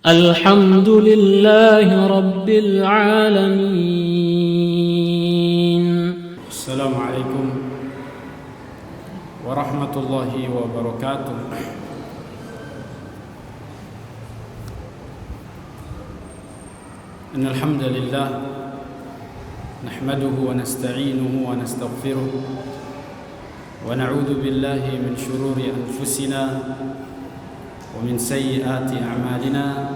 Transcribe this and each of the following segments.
الحمد لله رب العالمين. السلام عليكم ورحمة الله وبركاته. إن الحمد لله نحمده ونستعينه ونستغفره ونعوذ بالله من شرور أنفسنا ومن سيئات أعمالنا.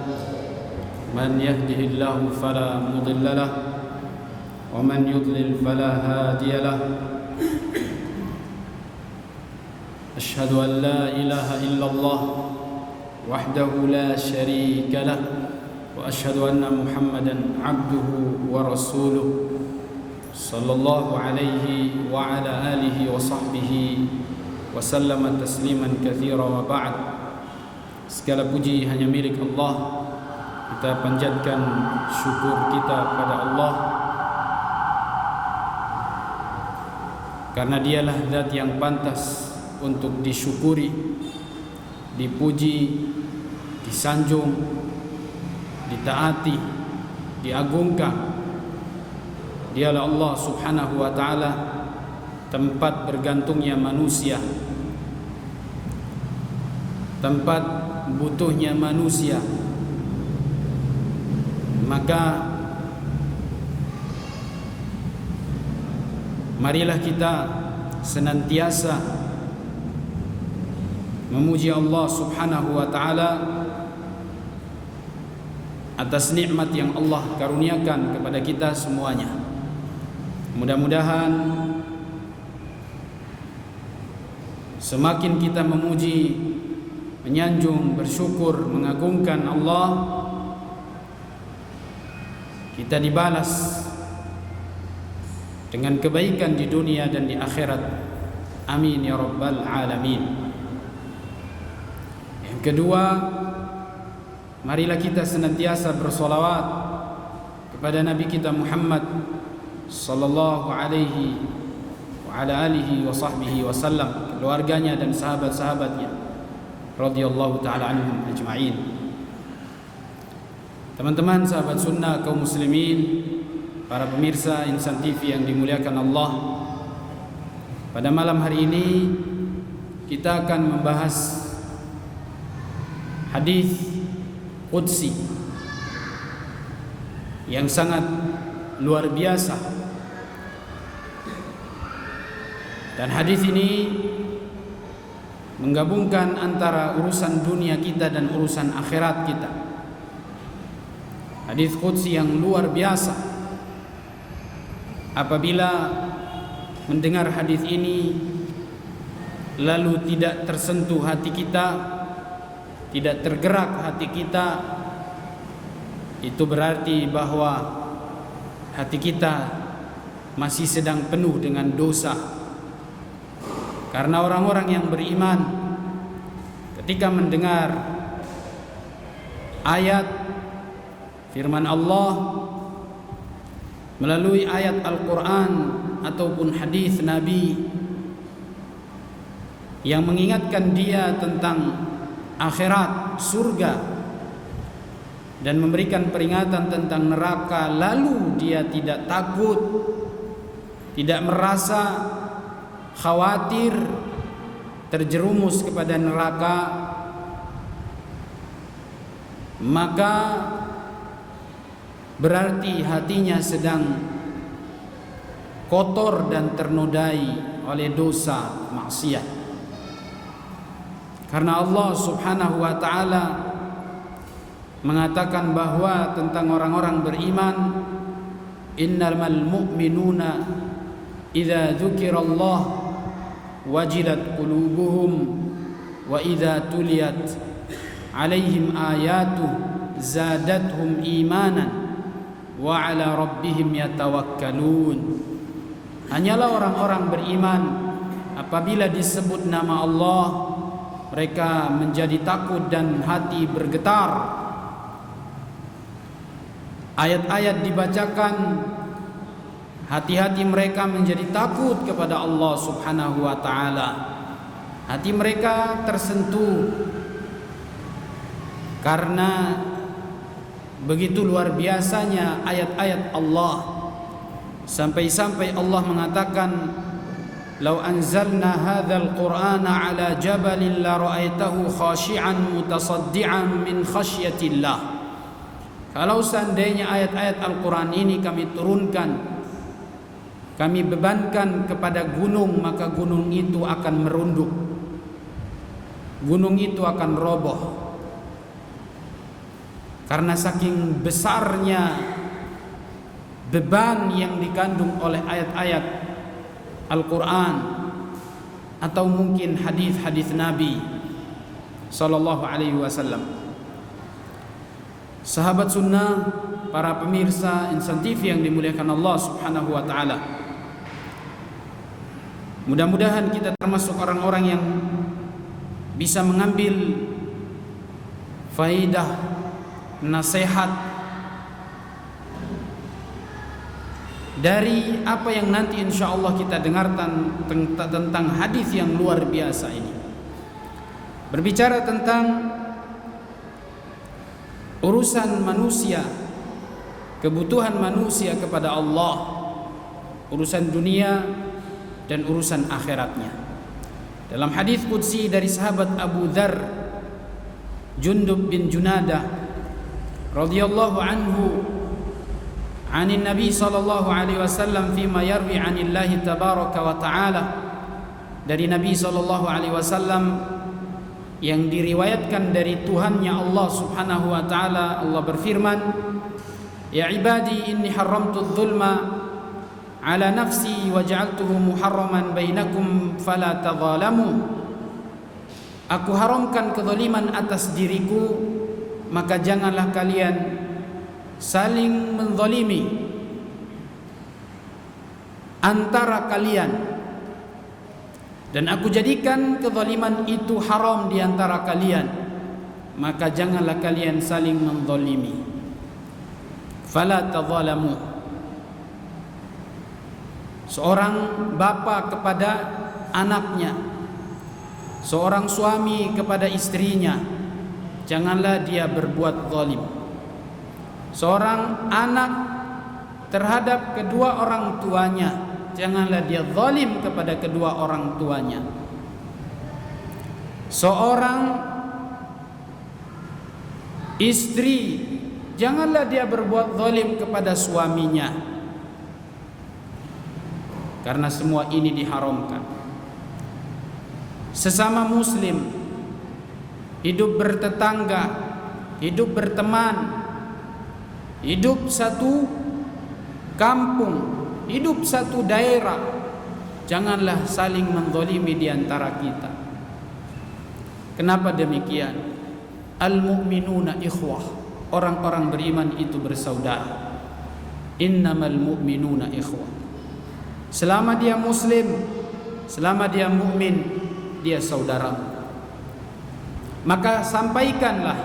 من يهده الله فلا مضل له ومن يضلل فلا هادي له. أشهد أن لا إله إلا الله وحده لا شريك له وأشهد أن محمدا عبده ورسوله صلى الله عليه وعلى آله وصحبه وسلم تسليما كثيرا. وبعد. Segala puji hanya milik Allah. Kita panjatkan syukur kita kepada Allah, karena dialah zat yang pantas untuk disyukuri, dipuji, disanjung, ditaati, diagungkan. Dialah Allah subhanahu wa ta'ala, tempat bergantungnya manusia, tempat butuhnya manusia. Maka marilah kita senantiasa memuji Allah subhanahu wa ta'ala atas nikmat yang Allah karuniakan kepada kita semuanya. Mudah-mudahan semakin kita memuji, menyanjung, bersyukur, mengagungkan Allah, kita dibalas dengan kebaikan di dunia dan di akhirat. Amin ya rabbal alamin. Yang kedua, marilah kita senantiasa bersolawat kepada Nabi kita Muhammad sallallahu alaihi wa ala alihi wa sahbihi wasallam, keluarganya dan sahabat-sahabatnya radhiyallahu ta'ala anhum ajma'in. Teman-teman sahabat sunnah kaum muslimin, para pemirsa Insan TV yang dimuliakan Allah, pada malam hari ini kita akan membahas hadis qudsi yang sangat luar biasa. Dan hadis ini menggabungkan antara urusan dunia kita dan urusan akhirat kita. Hadis qudsi yang luar biasa. Apabila mendengar hadis ini lalu tidak tersentuh hati kita, tidak tergerak hati kita, itu berarti bahwa hati kita masih sedang penuh dengan dosa. Karena orang-orang yang beriman ketika mendengar ayat firman Allah melalui ayat Al-Quran ataupun hadis Nabi yang mengingatkan dia tentang akhirat, surga, dan memberikan peringatan tentang neraka, lalu dia tidak takut, tidak merasa khawatir terjerumus kepada neraka, maka berarti hatinya sedang kotor dan ternodai oleh dosa maksiat. Karena Allah subhanahu wa ta'ala mengatakan bahwa tentang orang-orang beriman, innamal mu'minuna idza dzukirallah wajilat qulubuhum wa idza tuliyat alaihim ayatuhu zadatuhum imanan wa ala rabbihim yatawakkalun. Hanyalah orang-orang beriman apabila disebut nama Allah mereka menjadi takut dan hati bergetar. Ayat-ayat dibacakan, hati-hati mereka menjadi takut kepada Allah subhanahu wa ta'ala. Hati mereka tersentuh karena Begitu luar biasanya ayat-ayat Allah, sampai-sampai Allah mengatakan, "Lau anzalna hadzal Qur'ana 'ala jabalin la ra'aitahu khashi'an mutasaddian min khasyatillah." Kalau seandainya ayat-ayat Al-Qur'an ini kami turunkan, kami bebankan kepada gunung, maka gunung itu akan merunduk. Gunung itu akan roboh. Karena saking besarnya beban yang dikandung oleh ayat-ayat Al-Quran atau mungkin hadis-hadis Nabi Sallallahu Alaihi Wasallam. Sahabat sunnah, para pemirsa insan TV yang dimuliakan Allah Subhanahu Wa Taala, mudah-mudahan kita termasuk orang-orang yang bisa mengambil faidah, nasihat dari apa yang nanti insya Allah kita dengarkan tentang hadis yang luar biasa ini. Berbicara tentang urusan manusia, kebutuhan manusia kepada Allah, urusan dunia dan urusan akhiratnya. Dalam hadis qudsi dari sahabat Abu Dzar, Jundub bin Junadah radhiyallahu anhu, عن النبي صلى الله عليه وسلم فيما يروي عن الله تبارك وتعالى, dari Nabi sallallahu alaihi wasallam yang diriwayatkan dari Tuhannya Allah Subhanahu wa taala. Allah berfirman, "Ya ibadi inni haramtu adh-dhulma ala nafsi wa ja'altuhu muharraman bainakum fala tadhalamu." Aku haramkan kezaliman atas diriku, maka janganlah kalian saling menzalimi antara kalian, dan aku jadikan kezaliman itu haram di antara kalian, maka janganlah kalian saling menzalimi. Fala tadzalamu. Seorang bapa kepada anaknya, seorang suami kepada istrinya, janganlah dia berbuat zalim. Seorang anak terhadap kedua orang tuanya, janganlah dia zalim kepada kedua orang tuanya. Seorang istri, janganlah dia berbuat zalim kepada suaminya, karena semua ini diharamkan. Sesama muslim, hidup bertetangga, hidup berteman, hidup satu kampung, hidup satu daerah, janganlah saling menzalimi di antara kita. Kenapa demikian? Al-mu'minuna ikhwah, orang-orang beriman itu bersaudara. Innamal mu'minuna ikhwah. Selama dia muslim, selama dia mukmin, dia saudara. Maka sampaikanlah,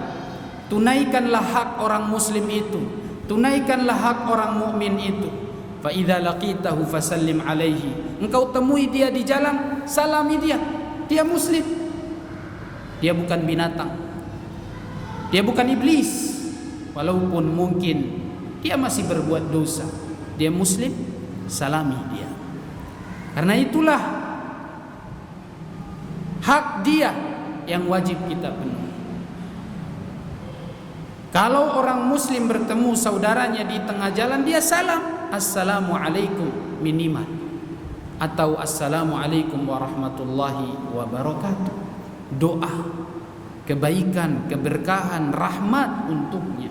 tunaikanlah hak orang muslim itu, tunaikanlah hak orang mukmin itu. Fa idza laqitahu fasallim alaihi. Engkau temui dia di jalan, salami dia. Dia muslim. Dia bukan binatang. Dia bukan iblis. Walaupun mungkin dia masih berbuat dosa, dia muslim, salami dia. Karena itulah hak dia yang wajib kita penuhi. Kalau orang muslim bertemu saudaranya di tengah jalan, dia salam, assalamualaikum minimal, atau assalamualaikum warahmatullahi wabarakatuh. Doa kebaikan, keberkahan, rahmat untuknya.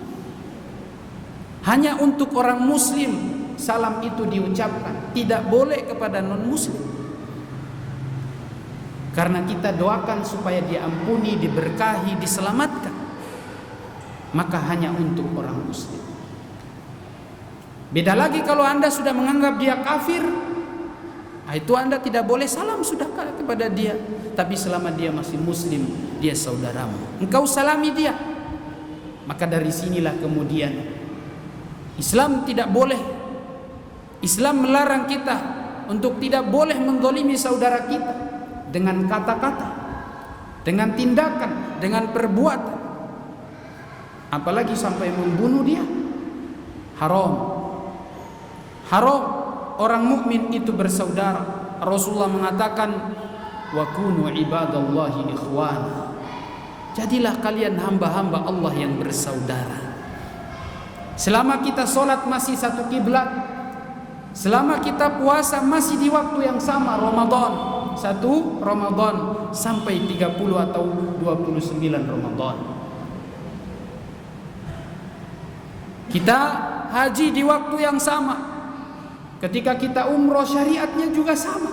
Hanya untuk orang muslim salam itu diucapkan, tidak boleh kepada non muslim. Karena kita doakan supaya diampuni, diberkahi, diselamatkan. Maka hanya untuk orang muslim. Beda lagi kalau Anda sudah menganggap dia kafir, itu Anda tidak boleh salam sudah kepada dia. Tapi selama dia masih muslim, dia saudaramu, engkau salami dia. Maka dari sinilah kemudian Islam tidak boleh, Islam melarang kita untuk tidak boleh menzalimi saudara kita dengan kata-kata, dengan tindakan, dengan perbuatan. apalagi sampai membunuh dia. Haram. Haram orang mukmin itu bersaudara. Rasulullah mengatakan, wa kunu ibadallahi ikhwana. Jadilah kalian hamba-hamba Allah yang bersaudara. Selama kita sholat masih satu kiblat, selama kita puasa masih di waktu yang sama, Ramadan, 1 Ramadan sampai 30 atau 29 Ramadan. Kita haji di waktu yang sama. Ketika kita umroh, syariatnya juga sama.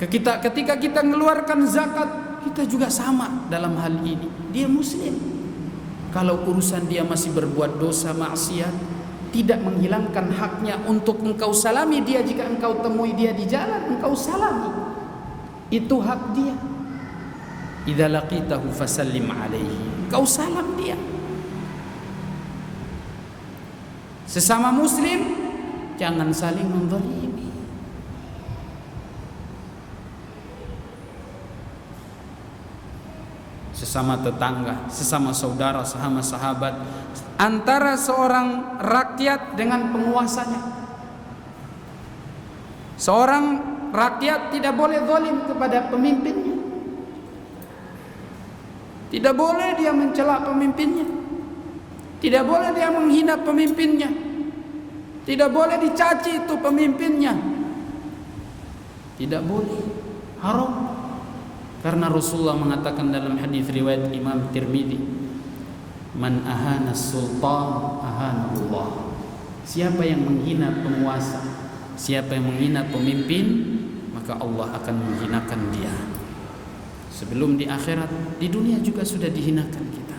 Ketika kita mengeluarkan zakat, kita juga sama dalam hal ini. Dia muslim. Kalau urusan dia masih berbuat dosa maksiat, tidak menghilangkan haknya untuk engkau salami dia. Jika engkau temui dia di jalan, engkau salami. Itu hak dia. Idza laqitahu fasallim alaihi. Engkau salam dia. Sesama muslim jangan saling menzalimi. Sesama tetangga, sesama saudara, sesama sahabat, antara seorang rakyat dengan penguasanya. Seorang rakyat tidak boleh zalim kepada pemimpinnya. Tidak boleh dia mencela pemimpinnya. Tidak boleh dia menghina pemimpinnya. Tidak boleh dicaci itu pemimpinnya. Tidak boleh. Haram. Karena Rasulullah mengatakan dalam hadis riwayat Imam Tirmidzi, man ahana sultan ahanallah. Siapa yang menghina penguasa, siapa yang menghina pemimpin, maka Allah akan menghinakan dia. Sebelum di akhirat, di dunia juga sudah dihinakan kita.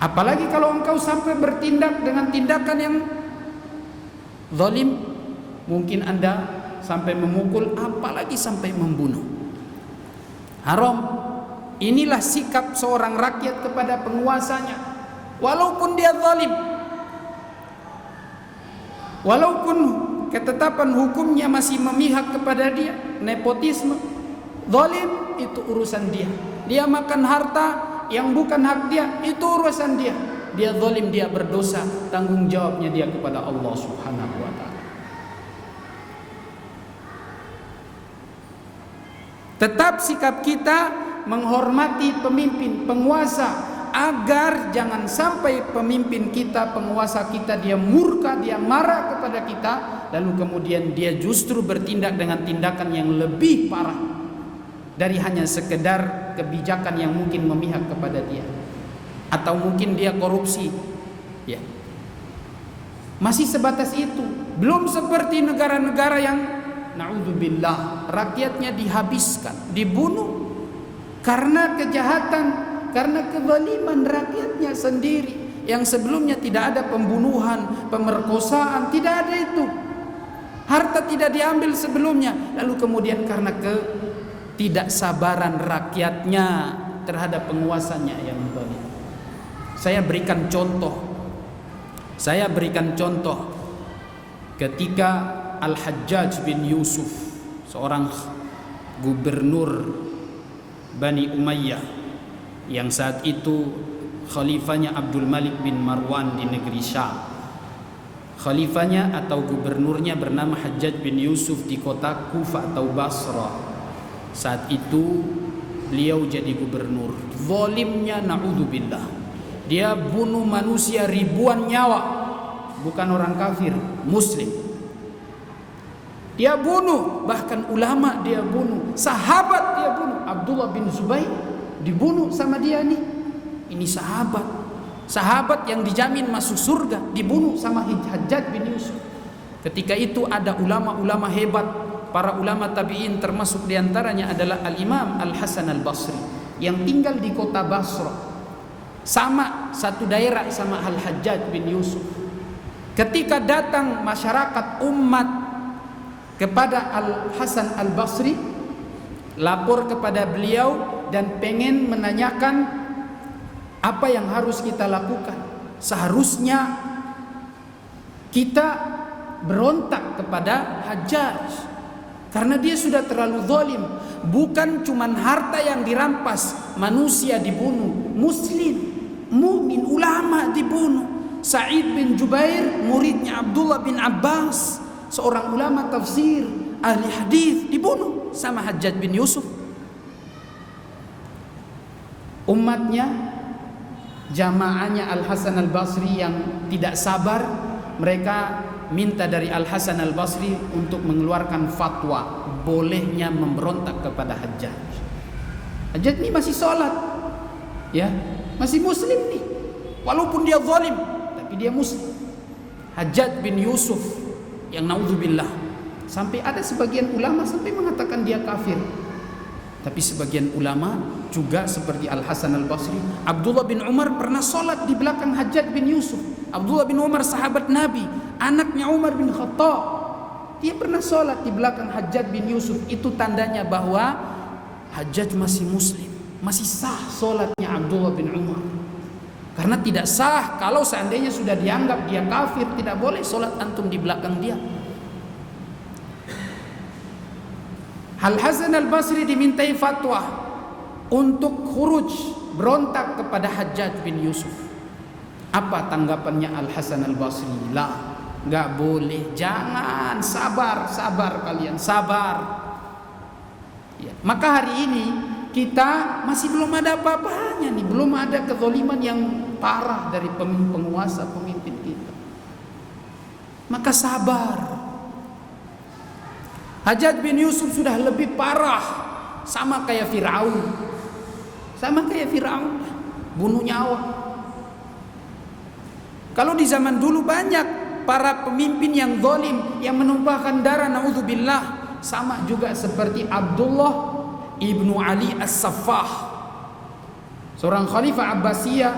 Apalagi kalau engkau sampai bertindak dengan tindakan yang zalim, mungkin Anda sampai memukul, apalagi sampai membunuh. Haram. Inilah sikap seorang rakyat kepada penguasanya, walaupun dia zalim, walaupun ketetapan hukumnya masih memihak kepada dia, nepotisme, zalim, itu urusan dia. Dia makan harta yang bukan hak dia, itu urusan dia. Dia zalim, dia berdosa, tanggung jawabnya dia kepada Allah Subhanahu wa taala. Tetap sikap kita menghormati pemimpin, penguasa, agar jangan sampai pemimpin kita, penguasa kita, dia murka, dia marah kepada kita, lalu kemudian dia justru bertindak dengan tindakan yang lebih parah dari hanya sekedar kebijakan yang mungkin memihak kepada dia, atau mungkin dia korupsi, ya. Masih sebatas itu, belum seperti negara-negara yang na'udzubillah rakyatnya dihabiskan, dibunuh karena kejahatan, karena kezaliman rakyatnya sendiri. Yang sebelumnya tidak ada pembunuhan, pemerkosaan, tidak ada itu. Harta tidak diambil sebelumnya, lalu kemudian karena ketidaksabaran rakyatnya terhadap penguasanya yang zalim. Saya berikan contoh ketika Al-Hajjaj bin Yusuf, seorang gubernur Bani Umayyah yang saat itu khalifahnya Abdul Malik bin Marwan di negeri Syam. Khalifahnya atau gubernurnya bernama Hajjaj bin Yusuf di kota Kufah atau Basra. Saat itu beliau jadi gubernur. Zalimnya na'udzubillah. Dia bunuh manusia ribuan nyawa. Bukan orang kafir, muslim. Dia bunuh, bahkan ulama dia bunuh, sahabat dia bunuh. Abdullah bin Zubair dibunuh sama dia nih. Ini sahabat yang dijamin masuk surga, dibunuh sama Hajjaj bin Yusuf. Ketika itu ada ulama-ulama hebat, para ulama tabi'in, termasuk diantaranya adalah Al-Imam Al-Hasan Al-Basri yang tinggal di kota Basra, sama satu daerah sama Al-Hajjaj bin Yusuf. Ketika datang masyarakat umat kepada Al-Hasan Al-Basri, lapor kepada beliau dan pengen menanyakan apa yang harus kita lakukan. Seharusnya kita berontak kepada Hajjaj karena dia sudah terlalu zalim. Bukan cuman harta yang dirampas, manusia dibunuh, muslim, mukmin, ulama dibunuh. Sa'id bin Jubair, muridnya Abdullah bin Abbas, seorang ulama tafsir, ahli hadis, dibunuh sama Hajjaj bin Yusuf. Umatnya, jamaahnya Al-Hasan Al-Basri yang tidak sabar, mereka minta dari Al-Hasan Al-Basri untuk mengeluarkan fatwa bolehnya memberontak kepada Hajjaj. Hajjaj ini masih sholat, ya, masih muslim nih, walaupun dia zalim, tapi dia muslim. Hajjaj bin Yusuf yang naudzubillah, sampai ada sebagian ulama sampai mengatakan dia kafir. Tapi sebagian ulama juga seperti Al-Hasan Al-Basri, Abdullah bin Umar pernah sholat di belakang Hajjaj bin Yusuf. Abdullah bin Umar sahabat Nabi, anaknya Umar bin Khattab, dia pernah sholat di belakang Hajjaj bin Yusuf. Itu tandanya bahwa Hajjaj masih muslim, masih sah sholatnya Abdullah bin Umar. Karena tidak sah kalau seandainya sudah dianggap dia kafir, tidak boleh sholat antum di belakang dia. Al-Hasan Al-Basri dimintai fatwa untuk khuruj, berontak kepada Hajjaj bin Yusuf. Apa tanggapannya Al-Hasan Al-Basri? Lah, nggak boleh, jangan, sabar kalian, sabar. Ya. Maka hari ini kita masih belum ada apa-apanya nih, belum ada kezaliman yang parah dari penguasa, pemimpin kita. Maka sabar. Hajjaj bin Yusuf sudah lebih parah, sama kayak Firaun. Bunuh nyawa. Kalau di zaman dulu banyak para pemimpin yang zalim, yang menumpahkan darah, naudzubillah, sama juga seperti Abdullah ibnu Ali As-Saffah, seorang khalifah Abbasiyah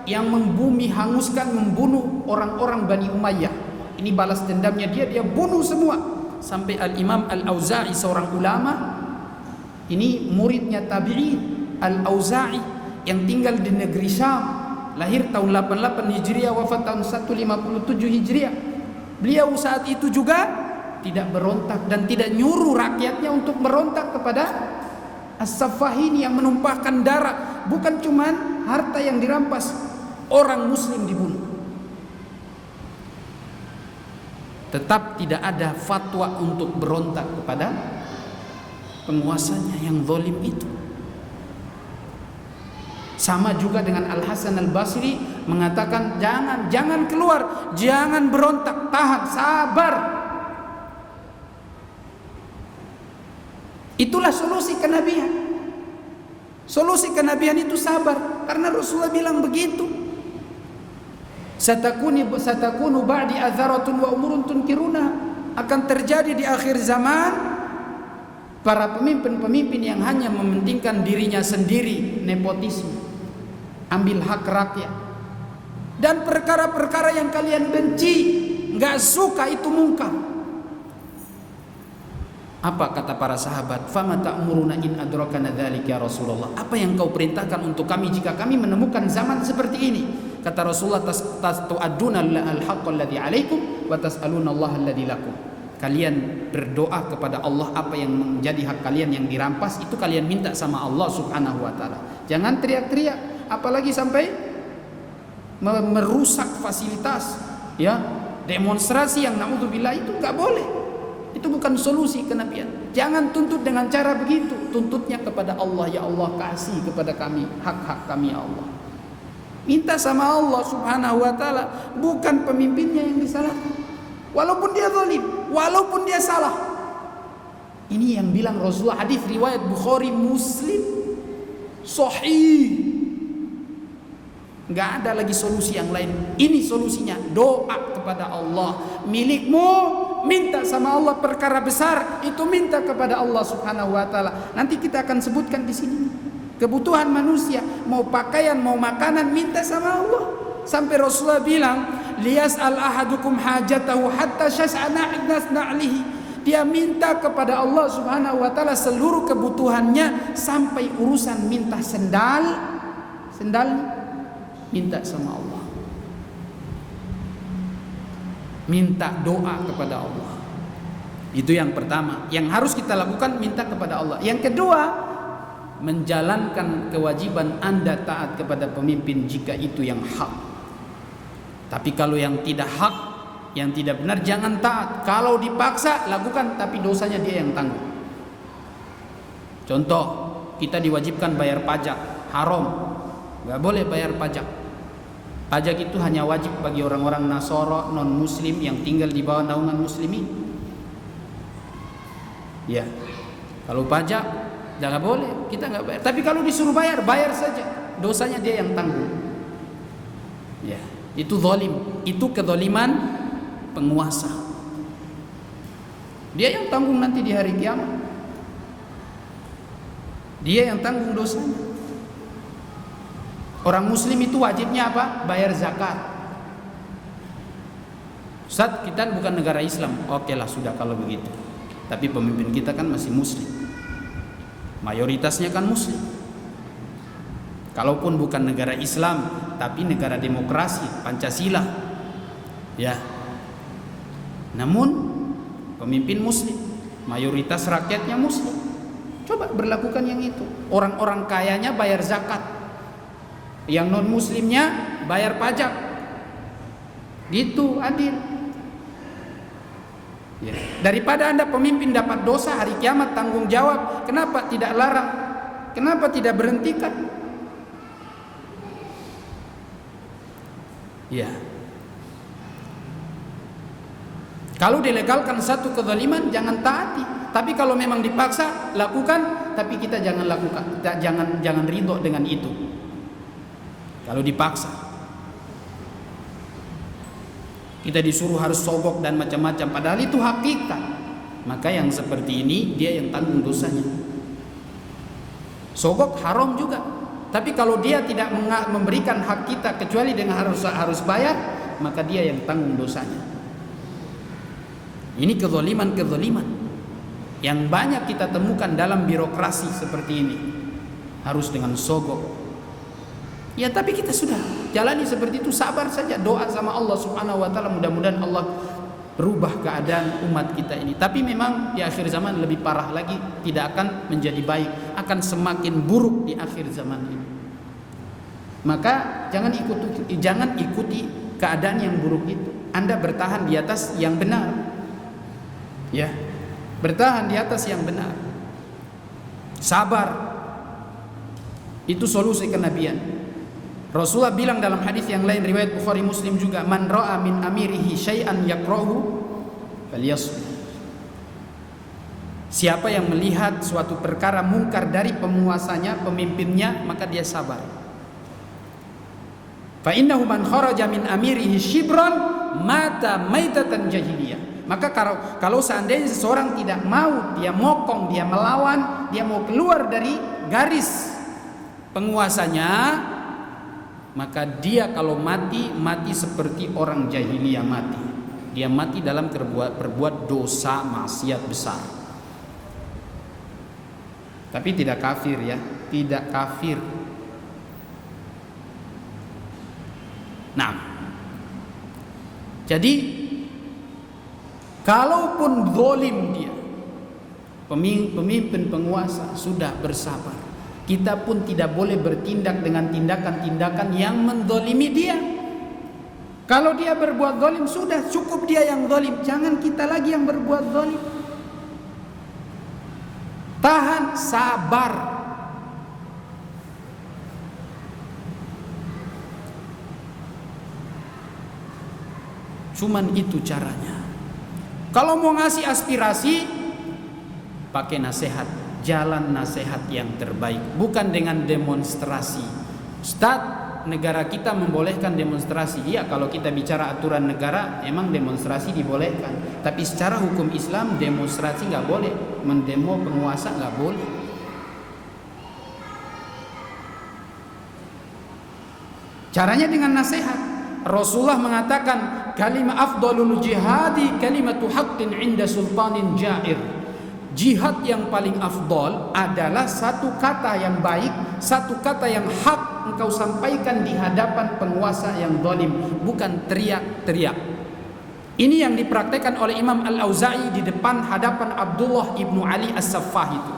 yang membunuh orang-orang Bani Umayyah. Ini balas dendamnya, dia bunuh semua. Sampai Al-Imam Al-Auza'i, seorang ulama, ini muridnya tabi'in, Al-Auza'i yang tinggal di negeri Syam, lahir tahun 88 Hijriah, wafat tahun 157 Hijriah. Beliau saat itu juga tidak berontak dan tidak nyuruh rakyatnya untuk berontak kepada As-Saffahin yang menumpahkan darah. Bukan cuman harta yang dirampas, orang muslim dibunuh. Tetap tidak ada fatwa untuk berontak kepada penguasanya yang zalim itu. Sama juga dengan Al-Hasan Al-Basri mengatakan jangan keluar, jangan berontak, tahan, sabar. Itulah solusi kenabian. Solusi kenabian itu sabar, karena Rasulullah bilang begitu. Satakunu ba'di adzaratun wa umurun tunkiruna, akan terjadi di akhir zaman para pemimpin-pemimpin yang hanya mementingkan dirinya sendiri, nepotisme, ambil hak rakyat, dan perkara-perkara yang kalian benci, nggak suka, itu mungkar. Apa kata para sahabat? Fama ta'muruna in adrakana dzalika ya Rasulullah. Apa yang kau perintahkan untuk kami jika kami menemukan zaman seperti ini? Kata Rasulullah, tu'adduna al-haqqal ladzi 'alaikum wa tas'aluna Allah alladzi lakum. Kalian berdoa kepada Allah, apa yang menjadi hak kalian yang dirampas itu kalian minta sama Allah Subhanahu wa taala. Jangan teriak-teriak, apalagi sampai merusak fasilitas, ya. Demonstrasi yang naudzubillah itu enggak boleh. Itu bukan solusi kenabian. Jangan tuntut dengan cara begitu. Tuntutnya kepada Allah, ya Allah kasih kepada kami hak-hak kami ya Allah. Minta sama Allah Subhanahu wa taala, bukan pemimpinnya yang disalahkan. Walaupun dia zalim, walaupun dia salah. Ini yang bilang Rasulullah, hadis riwayat Bukhari Muslim, sahih. Enggak ada lagi solusi yang lain. Ini solusinya, doa kepada Allah. Milikmu, minta sama Allah perkara besar, itu minta kepada Allah Subhanahu wa taala. Nanti kita akan sebutkan di sini. Kebutuhan manusia, mau pakaian, mau makanan, minta sama Allah. Sampai Rasulullah bilang, liyas'al ahadukum hajatahu hatta syas'ana na'lihi. Dia minta kepada Allah Subhanahu wa taala seluruh kebutuhannya, sampai urusan minta sendal minta sama Allah. Minta doa kepada Allah. Itu yang pertama yang harus kita lakukan, minta kepada Allah. Yang kedua, menjalankan kewajiban Anda taat kepada pemimpin jika itu yang hak. Tapi kalau yang tidak hak, yang tidak benar, jangan taat. Kalau dipaksa lakukan, tapi dosanya dia yang tanggung. Contoh, kita diwajibkan bayar pajak, haram, nggak boleh bayar pajak. Pajak itu hanya wajib bagi orang-orang Nasara, non Muslim yang tinggal di bawah naungan Muslimin. Ya, kalau pajak jangan boleh, kita nggak bayar. Tapi kalau disuruh bayar, bayar saja. Dosanya dia yang tanggung. Ya, itu zalim, itu kezaliman penguasa. Dia yang tanggung nanti di hari kiamat. Dia yang tanggung dosanya. Orang Muslim itu wajibnya apa? Bayar zakat. Ustaz, kita bukan negara Islam. Oke lah, sudah kalau begitu. Tapi pemimpin kita kan masih Muslim. Mayoritasnya kan Muslim. Kalaupun bukan negara Islam, tapi negara demokrasi, Pancasila. Ya. Namun pemimpin Muslim, mayoritas rakyatnya Muslim. Coba berlakukan yang itu. Orang-orang kayanya bayar zakat, yang non Muslimnya bayar pajak. Gitu adil. Ya. Daripada Anda pemimpin dapat dosa hari kiamat tanggung jawab, kenapa tidak larang? Kenapa tidak berhentikan? Ya. Kalau dilegalkan satu kezaliman, jangan taati. Tapi kalau memang dipaksa, lakukan. Tapi kita jangan lakukan, jangan ridho dengan itu. Kalau dipaksa, kita disuruh harus sogok dan macam-macam, padahal itu hakikat. Maka yang seperti ini dia yang tanggung dosanya. Sogok haram juga. Tapi kalau dia tidak memberikan hak kita kecuali dengan harus bayar, maka dia yang tanggung dosanya. Ini kezaliman yang banyak kita temukan dalam birokrasi seperti ini. Harus dengan sogok. Ya, tapi kita sudah jalani seperti itu, sabar saja, doa sama Allah Subhanahu wa taala, mudah-mudahan Allah rubah keadaan umat kita ini. Tapi memang di akhir zaman lebih parah lagi, tidak akan menjadi baik, akan semakin buruk di akhir zaman ini. Maka jangan ikuti keadaan yang buruk itu. Anda bertahan di atas yang benar. Ya, bertahan di atas yang benar. Sabar. Itu solusi kenabian. Rasulullah bilang dalam hadis yang lain riwayat Bukhari Muslim juga, man ra'a min amirihi syai'an yakrahu falyasbir. Siapa yang melihat suatu perkara mungkar dari penguasanya, pemimpinnya, maka dia sabar. Fa innahu man kharaja min amirihi shibran mata maitatan jahiliyah. Maka kalau seandainya seseorang tidak mau, dia mokong, dia melawan, dia mau keluar dari garis penguasanya, maka dia kalau mati seperti orang jahiliyah mati. Dia mati dalam berbuat dosa maksiat besar. Tapi tidak kafir ya, tidak kafir. Nah, jadi kalaupun zalim dia, pemimpin penguasa, sudah bersabar. Kita pun tidak boleh bertindak dengan tindakan-tindakan yang menzalimi dia. Kalau dia berbuat zalim, sudah cukup dia yang zalim, jangan kita lagi yang berbuat zalim. Tahan, sabar. Cuman itu caranya. Kalau mau ngasih aspirasi, pakai nasihat, jalan nasihat yang terbaik, bukan dengan demonstrasi. Ustaz, negara kita membolehkan demonstrasi. Iya, kalau kita bicara aturan negara, emang demonstrasi dibolehkan. Tapi secara hukum Islam, demonstrasi nggak boleh. Mendemo penguasa nggak boleh. Caranya dengan nasihat. Rasulullah mengatakan, kalimat afdalul jihadi kalimatu haqqin inda sultanin jair. Jihad yang paling afdal adalah satu kata yang baik, satu kata yang hak engkau sampaikan di hadapan penguasa yang zalim, bukan teriak-teriak. Ini yang dipraktekkan oleh Imam Al-Auza'i di depan hadapan Abdullah ibnu Ali As-Saffah itu.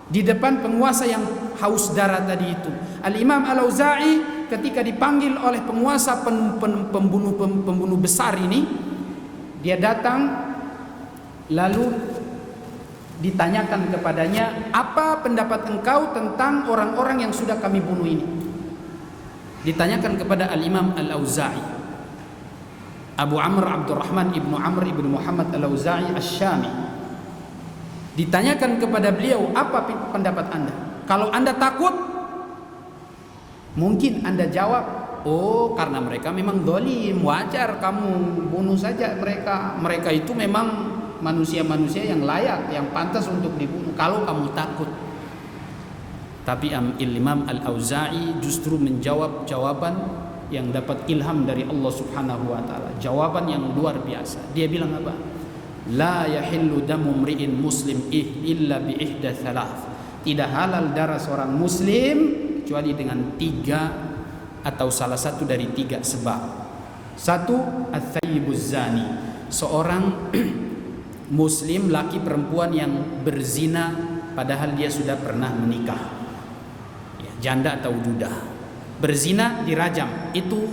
di depan penguasa yang haus darah tadi itu. Al-Imam Al-Auza'i ketika dipanggil oleh penguasa pembunuh besar ini, dia datang lalu ditanyakan kepadanya, apa pendapat engkau tentang orang-orang yang sudah kami bunuh ini? Ditanyakan kepada Al-Imam Al-Auza'i. Abu Amr Abdurrahman ibnu Amr ibnu Muhammad Al-Auza'i Asy-Syami. Ditanyakan kepada beliau, apa pendapat anda? Kalau anda takut, mungkin anda jawab, oh karena mereka memang zalim, wajar kamu bunuh saja mereka. Mereka itu memang manusia-manusia yang layak, yang pantas untuk dibunuh. Kalau kamu takut. Tapi Imam Al-Auza'i justru menjawab jawaban yang dapat ilham dari Allah Subhanahu wa taala. Jawaban yang luar biasa. Dia bilang apa? La yahillu damu mri'in muslim illa bi ihda thalath. Tidak halal darah seorang muslim kecuali dengan 3 atau salah satu dari 3 sebab. Satu, at-thayyibuz zani. Seorang muslim laki perempuan yang berzina padahal dia sudah pernah menikah. Ya, janda atau duda. Berzina dirajam. Itu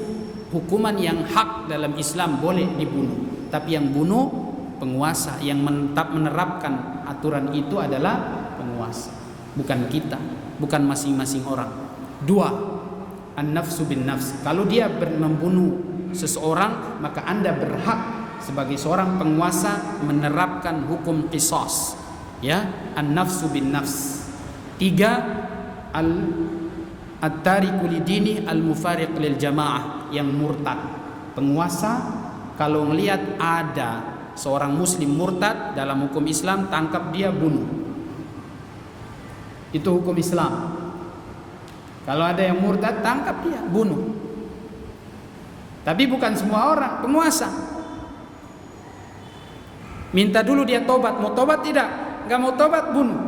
hukuman yang hak dalam Islam, boleh dibunuh. Tapi yang bunuh penguasa, yang menerapkan aturan itu adalah penguasa, bukan kita, bukan masing-masing orang. 2, an-nafsu bin nafs. Kalau dia membunuh seseorang, maka anda berhak sebagai seorang penguasa menerapkan hukum qisas, ya, an-nafsu bin nafs. 3, at-tariku lidini al-mufariq lil jamaah, yang murtad. Penguasa kalau melihat ada seorang muslim murtad dalam hukum Islam, tangkap dia, bunuh. Itu hukum Islam. Kalau ada yang murtad, tangkap dia, bunuh. Tapi bukan semua orang, penguasa. Minta dulu dia tobat, mau tobat tidak? Enggak mau tobat, bunuh.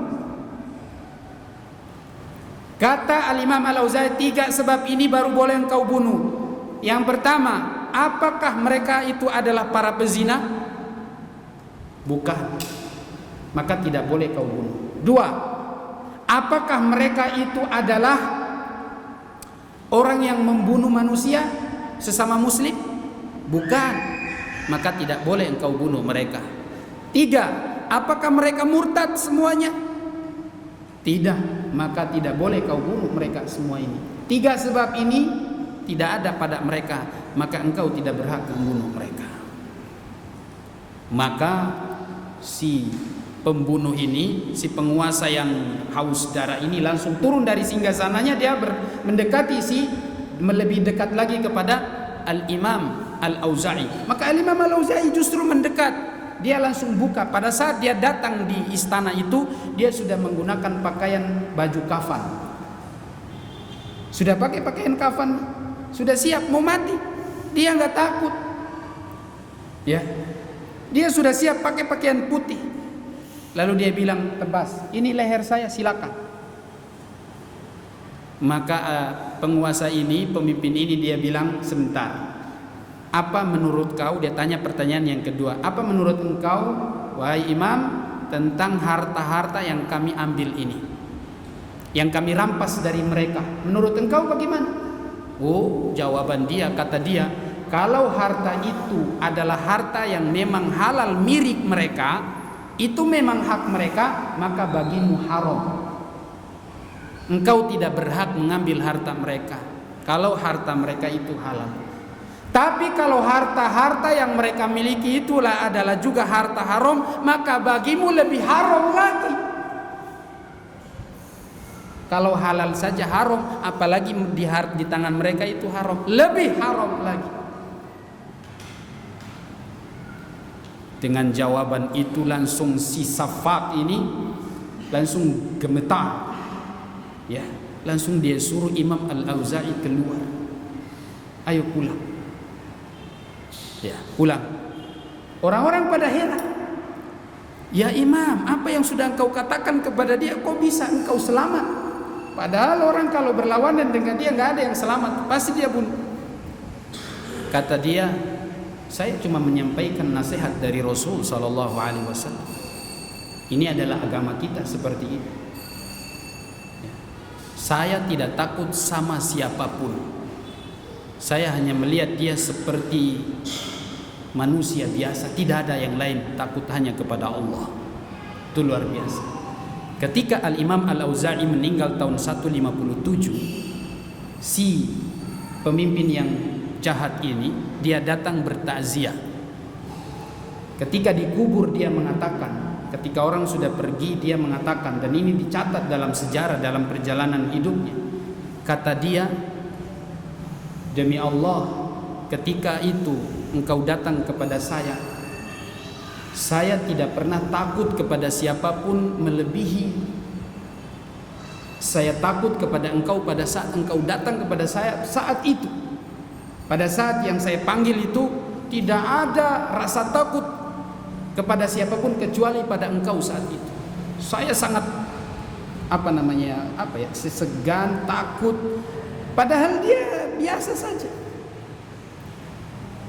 Kata Al-Imam Al-Auza'i, 3 sebab ini baru boleh engkau bunuh. Yang pertama, apakah mereka itu adalah para pezina? Bukan, maka tidak boleh kau bunuh. 2, apakah mereka itu adalah orang yang membunuh manusia sesama muslim? Bukan, maka tidak boleh engkau bunuh mereka. 3, apakah mereka murtad semuanya? Tidak, maka tidak boleh kau bunuh mereka semua ini. 3 sebab ini tidak ada pada mereka, maka engkau tidak berhak membunuh mereka. Maka si pembunuh ini, si penguasa yang haus darah ini langsung turun dari singgasananya, dia mendekati lebih dekat lagi kepada Al-Imam Al-Auza'i. Maka Al-Imam Al-Auza'i justru mendekat, dia langsung buka. Pada saat dia datang di istana itu, dia sudah menggunakan pakaian baju kafan, sudah pakai pakaian kafan, sudah siap mau mati. Dia nggak takut, ya. Dia sudah siap pakai pakaian putih. Lalu dia bilang, tebas, ini leher saya, silakan. Maka penguasa ini, pemimpin ini, dia bilang, sebentar. Apa menurut kau? Dia tanya pertanyaan yang kedua. Apa menurut engkau, wahai imam, tentang harta-harta yang kami ambil ini, yang kami rampas dari mereka? Menurut engkau bagaimana? Oh, jawaban dia, kata dia, kalau harta itu adalah harta yang memang halal milik mereka, itu memang hak mereka, maka bagimu haram. Engkau tidak berhak mengambil harta mereka kalau harta mereka itu halal. Tapi kalau harta-harta yang mereka miliki itulah adalah juga harta haram, maka bagimu lebih haram lagi. Kalau halal saja haram, apalagi di tangan mereka itu haram, lebih haram lagi. Dengan jawaban itu langsung si Safak ini langsung gemetar, ya, langsung dia suruh Imam Al-Auza'i keluar. Ayo pulang, ya, pulang. Orang-orang pada heran, ya Imam, apa yang sudah engkau katakan kepada dia, kok bisa engkau selamat? Padahal orang kalau berlawanan dengan dia nggak ada yang selamat, pasti dia bunuh. Kata dia, saya cuma menyampaikan nasihat dari Rasul Sallallahu Alaihi Wasallam. Ini adalah agama kita seperti ini. Saya tidak takut sama siapapun. Saya hanya melihat dia seperti manusia biasa, tidak ada yang lain, takut hanya kepada Allah. Itu luar biasa. Ketika Al-Imam Al-Auza'i meninggal tahun 157, si pemimpin yang jahat ini, dia datang bertakziah. Ketika dikubur dia mengatakan, ketika orang sudah pergi dia mengatakan, dan ini dicatat dalam sejarah, dalam perjalanan hidupnya, kata dia, demi Allah, ketika itu engkau datang kepada saya tidak pernah takut kepada siapapun melebihi saya takut kepada engkau pada saat engkau datang kepada saya saat itu. Pada saat yang saya panggil itu tidak ada rasa takut kepada siapapun kecuali pada engkau saat itu. Saya sangat segan, takut, padahal dia biasa saja.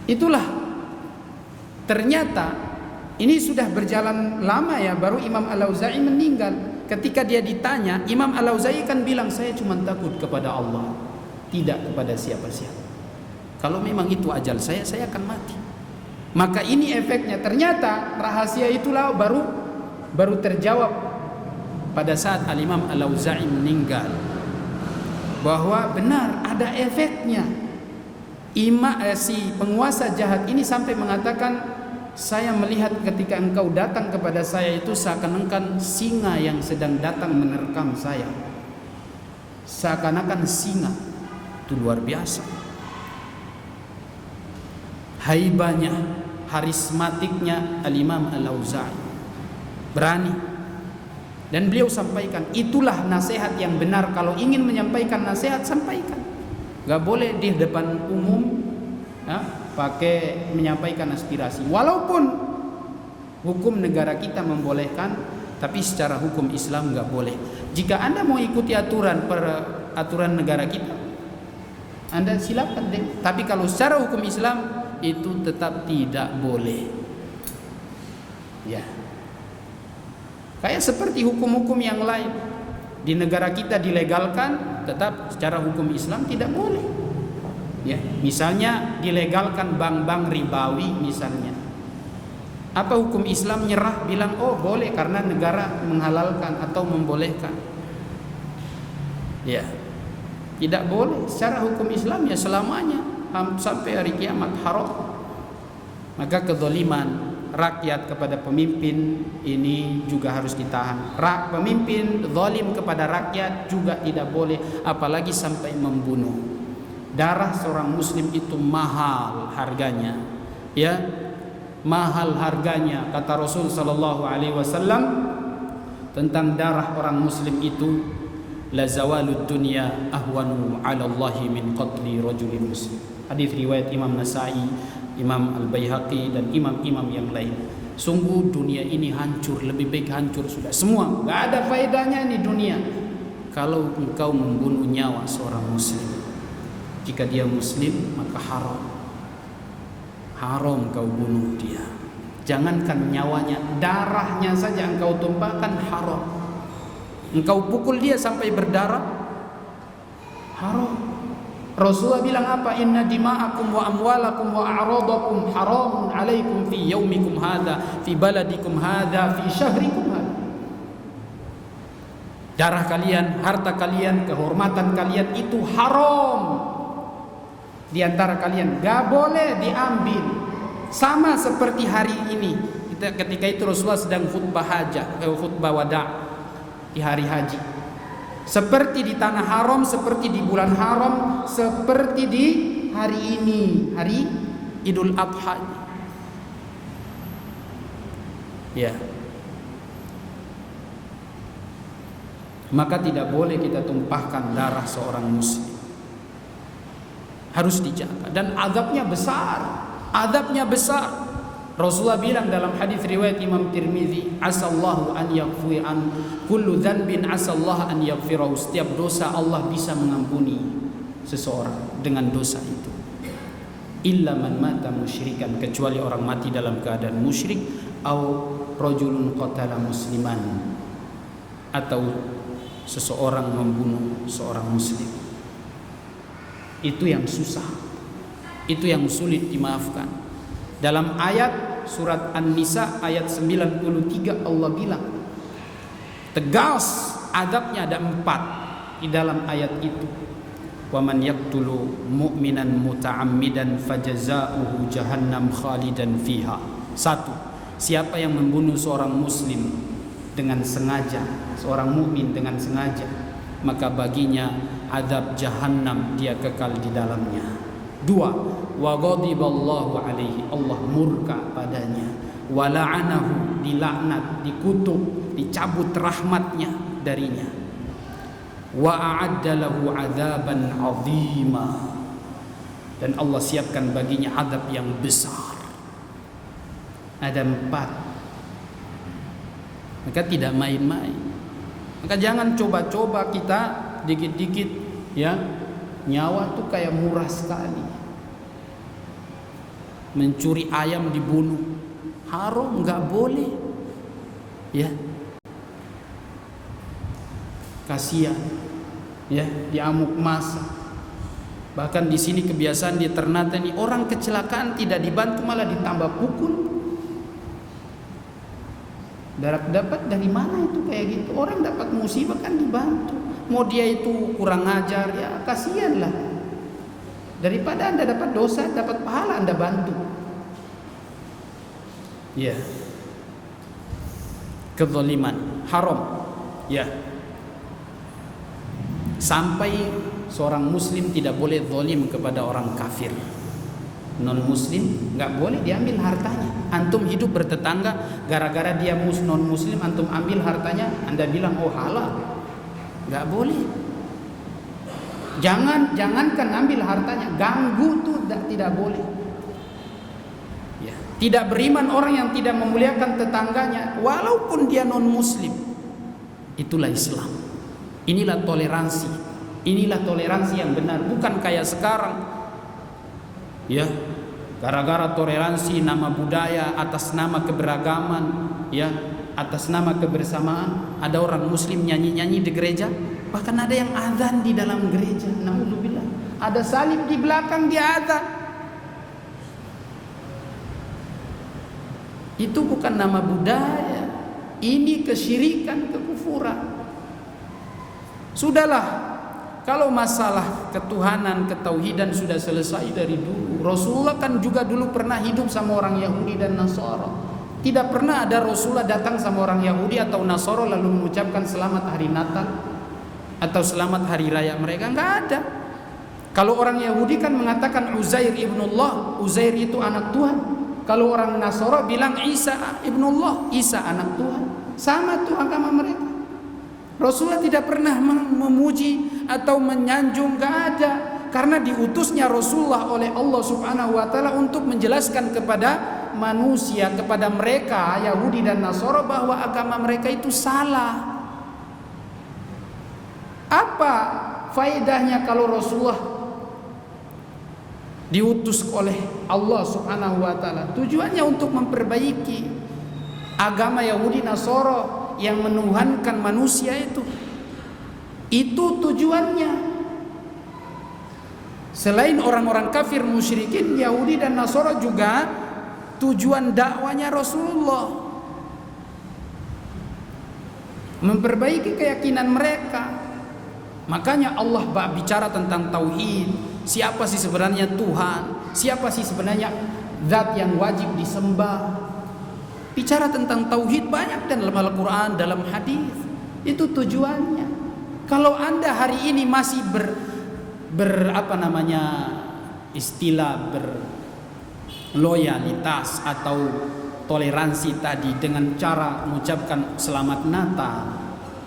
Itulah, ternyata ini sudah berjalan lama ya, baru Imam Al-Auza'i meninggal. Ketika dia ditanya, Imam Al-Auza'i kan bilang, saya cuma takut kepada Allah, tidak kepada siapa-siapa. Kalau memang itu ajal saya akan mati. Maka ini efeknya, ternyata rahasia itulah baru terjawab pada saat Al-Imam Al-Auza'i meninggal, bahwa benar ada efeknya. Si penguasa jahat ini sampai mengatakan, saya melihat ketika engkau datang kepada saya itu seakan-akan singa yang sedang datang menerkam saya. Seakan-akan singa. Itu luar biasa. Haibahnya, harismatiknya Al-Imam Al-Auza'i. Berani. Dan beliau sampaikan, itulah nasihat yang benar. Kalau ingin menyampaikan nasihat, sampaikan. Gak boleh di depan umum pakai menyampaikan aspirasi. Walaupun hukum negara kita membolehkan, tapi secara hukum Islam gak boleh. Jika Anda mau ikuti aturan negara kita, Anda silakan deh. Tapi kalau secara hukum Islam itu tetap tidak boleh. Ya. Kayak seperti hukum-hukum yang lain. Di negara kita dilegalkan, tetap secara hukum Islam tidak boleh. Ya, misalnya dilegalkan bank-bank ribawi misalnya. Apa hukum Islam nyerah bilang oh boleh karena negara menghalalkan atau membolehkan? Ya. Tidak boleh. Secara hukum Islam ya selamanya sampai hari kiamat haram. Maka kezaliman rakyat kepada pemimpin ini juga harus ditahan. Pemimpin zalim kepada rakyat juga tidak boleh, apalagi sampai membunuh. Darah seorang muslim itu mahal harganya. Ya, mahal harganya, kata Rasul sallallahu alaihi wasallam tentang darah orang muslim itu, la zawalud dunya ahwanu 'ala Allah min qatli rajulin muslim. Hadis riwayat Imam Nasa'i, Imam Al-Baihaqi dan imam-imam yang lain. Sungguh dunia ini hancur, lebih baik hancur sudah semua. Gak ada faedahnya ini dunia kalau engkau membunuh nyawa seorang muslim. Jika dia muslim maka haram kau bunuh dia. Jangankan nyawanya, darahnya saja engkau tumpahkan haram. Engkau pukul dia sampai berdarah, haram. Rasulullah bilang apa? Inna dima'akum wa amwalakum wa a'radakum haramun alaikum fi yaumikum hadha, fi baladikum hadha, fi syahrikum hadha. Darah kalian, harta kalian, kehormatan kalian itu haram di antara kalian, gak boleh diambil. Sama seperti hari ini, ketika itu Rasulullah sedang khutbah wada di hari haji. Seperti di tanah haram, seperti di bulan haram, seperti di hari ini, hari Idul Adha. Ya. Maka tidak boleh kita tumpahkan darah seorang muslim. Harus dijaga, dan azabnya besar. Azabnya besar. Rasulullah bilang dalam hadis riwayat Imam Tirmizi, asallahu an yaghfir an kullu dhanbin, asallahu an yaghfirahu. Setiap dosa Allah bisa mengampuni seseorang dengan dosa itu. Illa man mata musyrikan, kecuali orang mati dalam keadaan musyrik, au rajulun qatala musliman, atau seseorang membunuh seorang muslim. Itu yang susah, itu yang sulit dimaafkan. Dalam ayat surat An-Nisa ayat 93 Allah bilang tegas adabnya ada 4 di dalam ayat itu. Wa man yaqtulu mu'minan muta'ammidan fajaza'uhu jahannam khalidan fiha. 1. Siapa yang membunuh seorang muslim dengan sengaja, seorang mukmin dengan sengaja, maka baginya azab jahannam, dia kekal di dalamnya. 2. Wa ghadiballahu alaihi, Allah murka padanya. Wa la'anahu, dilaknat, dikutuk, dicabut rahmatnya darinya. Wa a'adda lahu 'adzaban 'azima, dan Allah siapkan baginya azab yang besar. Ada 4. Maka tidak main-main. Maka jangan coba-coba kita dikit-dikit, ya, nyawa tuh kayak murah sekali. Mencuri ayam dibunuh, haram, nggak boleh, ya. Kasihan, ya, diamuk masa. Bahkan di sini kebiasaan di Ternate nih, orang kecelakaan tidak dibantu malah ditambah pukul. Dapat dari mana itu kayak gitu? Orang dapat musibah kan dibantu. Mau dia itu kurang ajar, ya kasihan lah. Daripada Anda dapat dosa, dapat pahala, Anda bantu. Ya. Kezaliman haram. Ya. Sampai seorang muslim tidak boleh zalim kepada orang kafir. Non muslim nggak boleh diambil hartanya. Antum hidup bertetangga, gara-gara dia non muslim antum ambil hartanya, Anda bilang oh halal, nggak boleh. Jangankan ambil hartanya, ganggu tuh tidak boleh. Ya. Tidak beriman orang yang tidak memuliakan tetangganya, walaupun dia non muslim. Itulah Islam. Inilah toleransi. Inilah toleransi yang benar, bukan kayak sekarang. Ya, gara-gara toleransi nama budaya atas nama keberagaman, ya, atas nama kebersamaan, ada orang muslim nyanyi-nyanyi di gereja, bahkan ada yang azan di dalam gereja. Naudzubillah. Ada salib di belakang, dia azan. Itu bukan nama budaya. Ini kesyirikan, kekufuran. Sudahlah. Kalau masalah ketuhanan, ketauhidan sudah selesai dari dulu. Rasulullah kan juga dulu pernah hidup sama orang Yahudi dan Nasara. Tidak pernah ada Rasulullah datang sama orang Yahudi atau Nasara lalu mengucapkan selamat hari Natal atau selamat hari raya mereka. Enggak ada. Kalau orang Yahudi kan mengatakan Uzair ibnullah, Uzair itu anak Tuhan. Kalau orang Nasara bilang Isa ibnullah, Isa anak Tuhan. Sama tuh agama mereka. Rasulullah tidak pernah memuji atau menyanjung, gak ada. Karena diutusnya Rasulullah oleh Allah Subhanahu wa taala untuk menjelaskan kepada manusia, kepada mereka Yahudi dan Nasara bahwa agama mereka itu salah. Apa faedahnya kalau Rasulullah diutus oleh Allah Subhanahu wa taala? Tujuannya untuk memperbaiki agama Yahudi Nasara yang menuhankan manusia itu tujuannya. Selain orang-orang kafir musyrikin, Yahudi dan Nasara juga tujuan dakwanya Rasulullah memperbaiki keyakinan mereka. Makanya Allah bicara tentang tauhid. Siapa sih sebenarnya Tuhan? Siapa sih sebenarnya zat yang wajib disembah? Bicara tentang tauhid banyak dalam Al-Quran, dalam hadis. Itu tujuannya. Kalau Anda hari ini masih berloyalitas atau toleransi tadi dengan cara mengucapkan selamat Natal,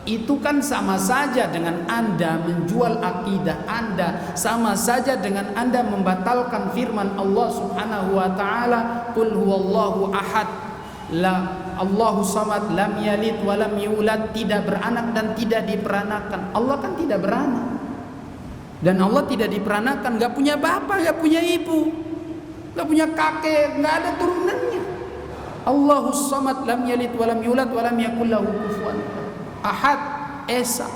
itu kan sama saja dengan Anda menjual akidah Anda, sama saja dengan Anda membatalkan firman Allah Subhanahu wa taala, qul huwallahu ahad, la Allahu samad, lam yalid wa lam yulad, tidak beranak dan tidak diperanakan. Allah kan tidak beranak dan Allah tidak diperanakan, gak punya bapak, gak punya ibu, gak punya kakek, gak ada turunannya. Allahu samad, lam yalid wa lam yulad wa lam yakul lahu kufuwan ahad, esa.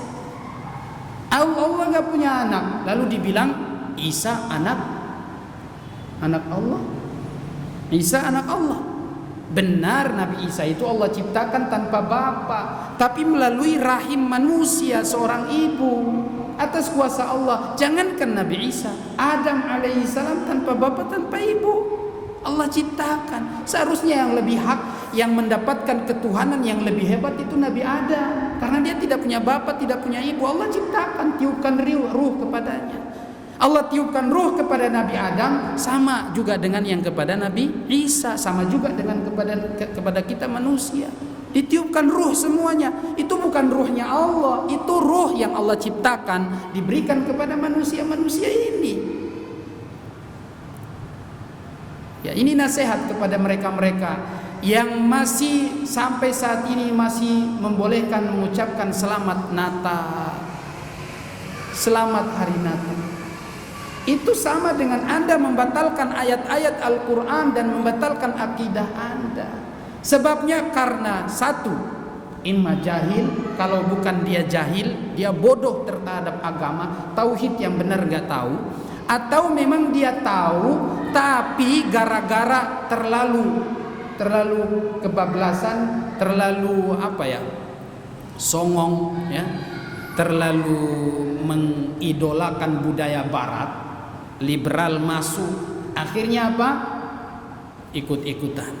Allah nggak punya anak, lalu dibilang Isa anak Allah. Isa anak Allah. Benar, Nabi Isa itu Allah ciptakan tanpa bapa, tapi melalui rahim manusia, seorang ibu, atas kuasa Allah. Jangankan Nabi Isa, Adam alaihissalam tanpa bapa, tanpa ibu, Allah ciptakan. Seharusnya yang lebih hak, yang mendapatkan ketuhanan yang lebih hebat itu Nabi Adam, karena dia tidak punya bapa, tidak punya ibu. Allah ciptakan, tiupkan ruh kepadanya. Allah tiupkan ruh kepada Nabi Adam, sama juga dengan yang kepada Nabi Isa, sama juga dengan kepada kita manusia. Ditiupkan ruh semuanya. Itu bukan ruhnya Allah, itu ruh yang Allah ciptakan, diberikan kepada manusia-manusia ini. Ya, ini nasihat kepada mereka-mereka yang masih sampai saat ini masih membolehkan mengucapkan selamat Natal, selamat hari Natal. Itu sama dengan Anda membatalkan ayat-ayat Al-Quran dan membatalkan akidah Anda. Sebabnya karena satu, imma jahil. Kalau bukan dia jahil, dia bodoh terhadap agama, tauhid yang benar gak tahu. Atau memang dia tahu, tapi gara-gara terlalu kebablasan, terlalu songong, ya, terlalu mengidolakan budaya barat, liberal masuk, akhirnya apa? Ikut-ikutan.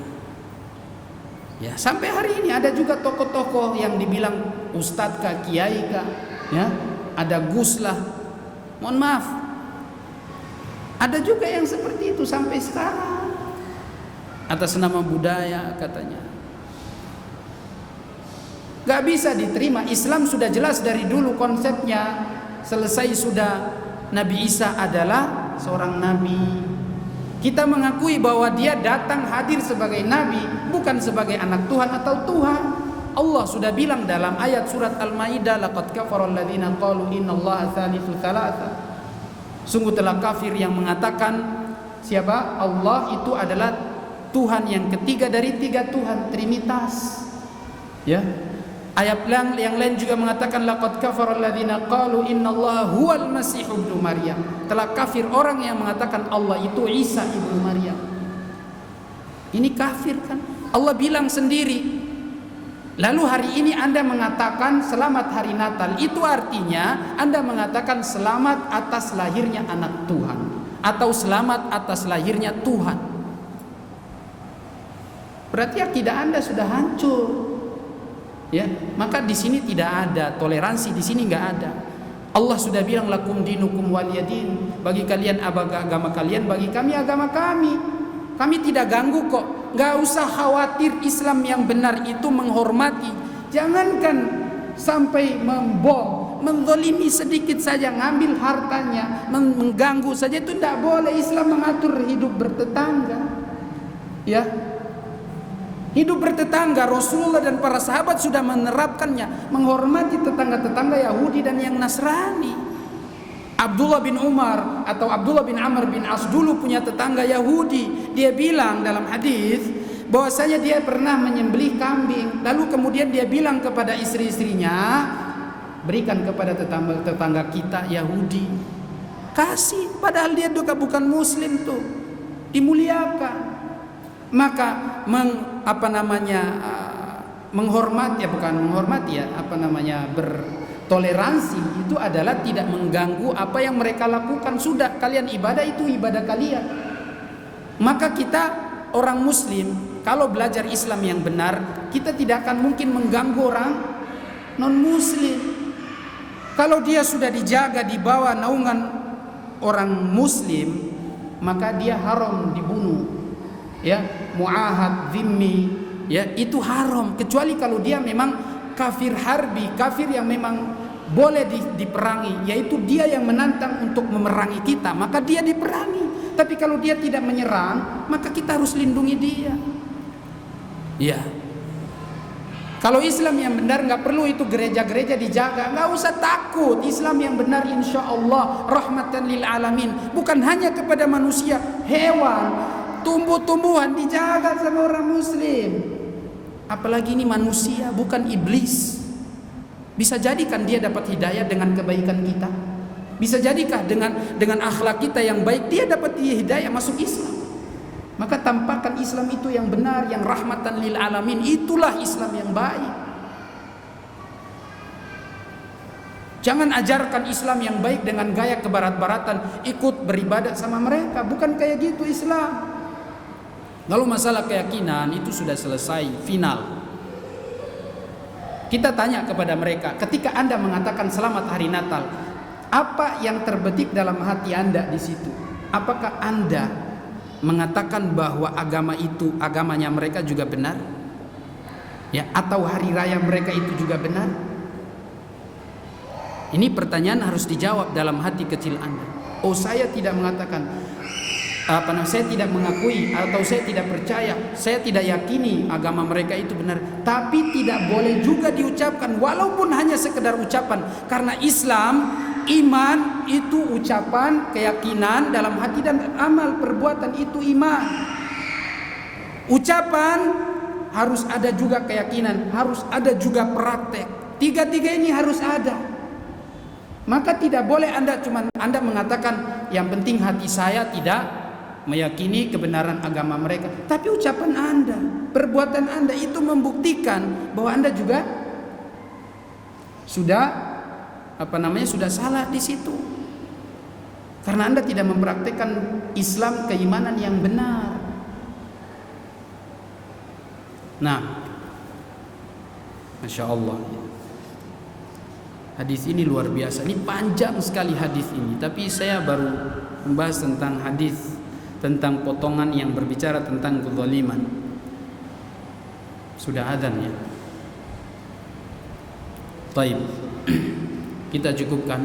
Ya, sampai hari ini ada juga tokoh-tokoh yang dibilang ustadz kah, kiai kah, ya, ada Gus lah. Mohon maaf, ada juga yang seperti itu sampai sekarang, atas nama budaya katanya. Gak bisa diterima. Islam sudah jelas dari dulu konsepnya. Selesai sudah, Nabi Isa adalah seorang nabi. Kita mengakui bahwa dia datang hadir sebagai nabi, bukan sebagai anak Tuhan atau Tuhan. Allah sudah bilang dalam ayat surat Al-Maidah, laqad kafara alladziina qalu innallaha tsalitsu tsalatsa. Sungguh telah kafir yang mengatakan siapa? Allah itu adalah Tuhan yang ketiga dari tiga Tuhan, Trinitas. Ya. Ayat yang lain juga mengatakan laqad kafara alladziina qalu innallaha huwal masih ibnu Maryam. Telah kafir orang yang mengatakan Allah itu Isa ibnu Maryam. Ini kafir kan? Allah bilang sendiri. Lalu hari ini Anda mengatakan selamat hari Natal, itu artinya Anda mengatakan selamat atas lahirnya anak Tuhan, atau selamat atas lahirnya Tuhan. Berarti akidah Anda sudah hancur. Ya, maka di sini tidak ada toleransi, di sini nggak ada. Allah sudah bilang lakum dinukum waliyadin, bagi kalian agama kalian, bagi kami agama kami. Kami tidak ganggu kok. Nggak usah khawatir, Islam yang benar itu menghormati. Jangankan sampai membom, menzalimi sedikit saja, ngambil hartanya, mengganggu saja, itu tidak boleh. Islam mengatur hidup bertetangga. Ya. Hidup bertetangga, Rasulullah dan para sahabat sudah menerapkannya, menghormati tetangga-tetangga Yahudi dan yang Nasrani. Abdullah bin Umar atau Abdullah bin Amr bin As dulu punya tetangga Yahudi. Dia bilang dalam hadis bahwasanya dia pernah menyembelih kambing, lalu kemudian dia bilang kepada istri-istrinya, berikan kepada tetangga kita Yahudi. Kasih, padahal dia juga bukan muslim tuh. Dimuliakan. Maka bertoleransi itu adalah tidak mengganggu apa yang mereka lakukan. Sudah, kalian ibadah, itu ibadah kalian. Maka kita orang muslim kalau belajar Islam yang benar, kita tidak akan mungkin mengganggu orang non muslim. Kalau dia sudah dijaga di bawah naungan orang muslim, maka dia haram dibunuh. Ya, muahad, dhimmi, ya, itu haram, kecuali kalau dia memang kafir harbi, kafir yang memang boleh diperangi, yaitu dia yang menantang untuk memerangi kita, maka dia diperangi. Tapi kalau dia tidak menyerang, maka kita harus lindungi dia. Ya. Kalau Islam yang benar nggak perlu itu gereja-gereja dijaga, nggak usah takut. Islam yang benar insya Allah rahmatan lil alamin, bukan hanya kepada manusia, hewan, tumbuh-tumbuhan dijaga sama orang muslim. Apalagi ini manusia, bukan iblis. Bisa jadikah dia dapat hidayah dengan kebaikan kita? Bisa jadikah dengan akhlak kita yang baik dia dapat hidayah masuk Islam? Maka tampakkan Islam itu yang benar, yang rahmatan lil alamin. Itulah Islam yang baik. Jangan ajarkan Islam yang baik dengan gaya kebarat-baratan, ikut beribadah sama mereka. Bukan kayak gitu Islam. Kalau masalah keyakinan itu sudah selesai, final. Kita tanya kepada mereka, ketika Anda mengatakan selamat hari Natal, apa yang terbetik dalam hati Anda di situ? Apakah Anda mengatakan bahwa agama itu, agamanya mereka juga benar? Ya, atau hari raya mereka itu juga benar? Ini pertanyaan harus dijawab dalam hati kecil Anda. Oh, saya tidak mengatakan saya tidak mengakui atau saya tidak percaya, saya tidak yakini agama mereka itu benar. Tapi tidak boleh juga diucapkan walaupun hanya sekedar ucapan. Karena Islam, iman itu ucapan, keyakinan dalam hati dan amal, perbuatan itu iman. Ucapan harus ada juga keyakinan, harus ada juga praktek. Tiga-tiga ini harus ada. Maka tidak boleh Anda mengatakan yang penting hati saya tidak meyakini kebenaran agama mereka. Tapi ucapan Anda, perbuatan Anda itu membuktikan bahwa Anda juga sudah sudah salah di situ. Karena Anda tidak mempraktikkan Islam keimanan yang benar. Nah, Masya Allah, hadis ini luar biasa. Ini panjang sekali hadis ini, tapi saya baru membahas tentang hadis tentang potongan yang berbicara tentang kezaliman. Sudah adzan ya. Baik. Kita cukupkan.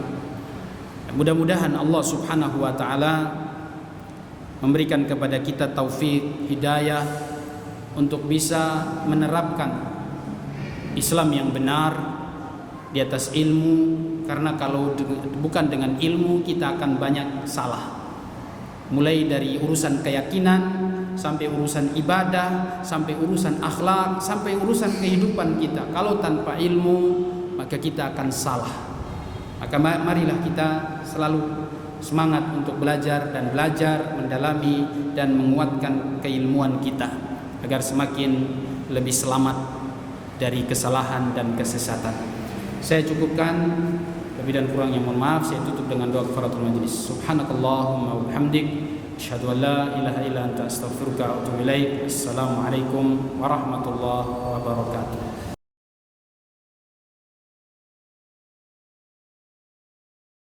Mudah-mudahan Allah Subhanahu wa taala memberikan kepada kita taufik, hidayah untuk bisa menerapkan Islam yang benar di atas ilmu, karena kalau bukan dengan ilmu kita akan banyak salah. Mulai dari urusan keyakinan sampai urusan ibadah, sampai urusan akhlak, sampai urusan kehidupan kita. Kalau tanpa ilmu maka kita akan salah. Maka marilah kita selalu semangat untuk belajar dan belajar, mendalami dan menguatkan keilmuan kita agar semakin lebih selamat dari kesalahan dan kesesatan. Saya cukupkan, lebih dan kurangnya mohon maaf. Saya tutup dengan doa kafaratul majlis. Subhanakallahumma wa bihamdik, asyhadu an la ilaha illa anta astaghfiruka wa atubu ilaik. Assalamualaikum warahmatullahi wabarakatuh.